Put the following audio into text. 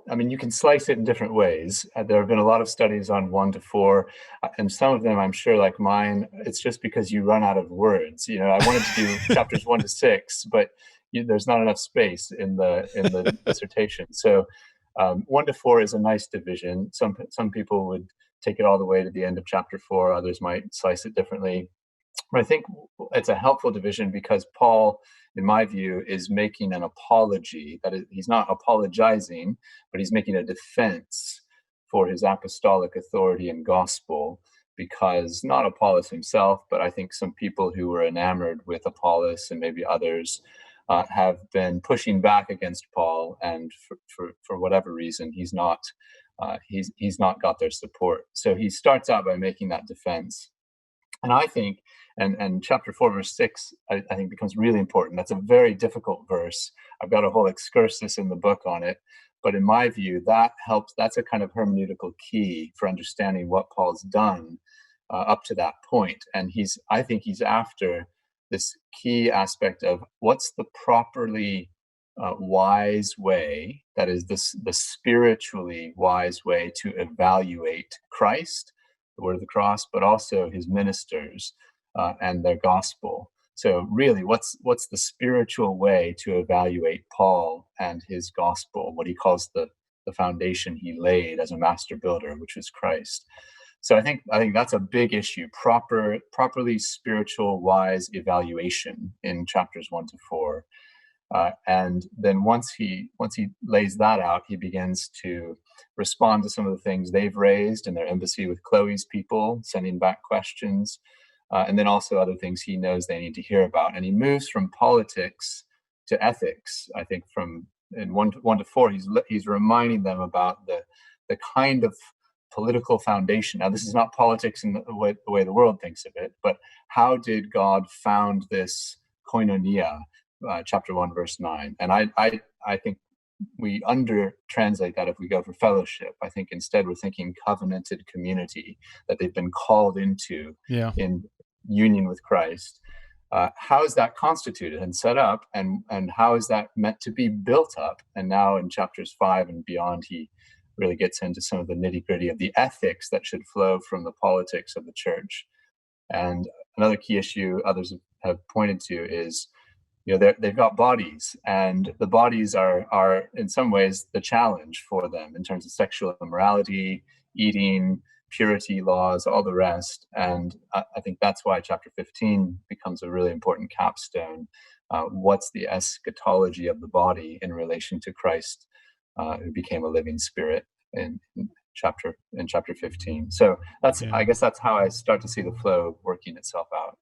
I mean, you can slice it in different ways. There have been a lot of studies on 1 to 4, and some of them, I'm sure, like mine, it's just because you run out of words. I wanted to do chapters 1 to 6, but there's not enough space in the dissertation. So 1 to 4 is a nice division. Some people would take it all the way to the end of chapter 4. Others might slice it differently. But I think it's a helpful division because Paul, in my view, is making an apology. That is, he's not apologizing, but he's making a defense for his apostolic authority and gospel, because not Apollos himself, but I think some people who were enamored with Apollos and maybe others have been pushing back against Paul, and for whatever reason, he's not got their support. So he starts out by making that defense. And I think, and chapter 4, verse 6, I think becomes really important. That's a very difficult verse. I've got a whole excursus in the book on it. But in my view, that helps. That's a kind of hermeneutical key for understanding what Paul's done up to that point. And I think he's after this key aspect of what's the properly wise way, that is the spiritually wise way to evaluate Christ, the word of the cross, but also his ministers and their gospel. So really, what's the spiritual way to evaluate Paul and his gospel, what he calls the foundation he laid as a master builder, which is Christ. So I think that's a big issue, properly spiritual wise evaluation in chapters 1 to 4. And then once he lays that out, he begins to respond to some of the things they've raised in their embassy with Chloe's people, sending back questions, and then also other things he knows they need to hear about. And he moves from politics to ethics. I think in 1 to 4, he's reminding them about the kind of political foundation. Now, this is not politics in the way the world thinks of it, but how did God found this koinonia? Chapter 1, verse 9. And I think we under-translate that if we go for fellowship. I think instead we're thinking covenanted community that they've been called into in union with Christ. How is that constituted and set up, and how is that meant to be built up? And now in chapters 5 and beyond, he really gets into some of the nitty-gritty of the ethics that should flow from the politics of the church. And another key issue others have pointed to is, they've got bodies, and the bodies are in some ways the challenge for them in terms of sexual immorality, eating, purity laws, all the rest. And I think that's why chapter 15 becomes a really important capstone. What's the eschatology of the body in relation to Christ, who became a living spirit in chapter 15. So I guess that's how I start to see the flow working itself out.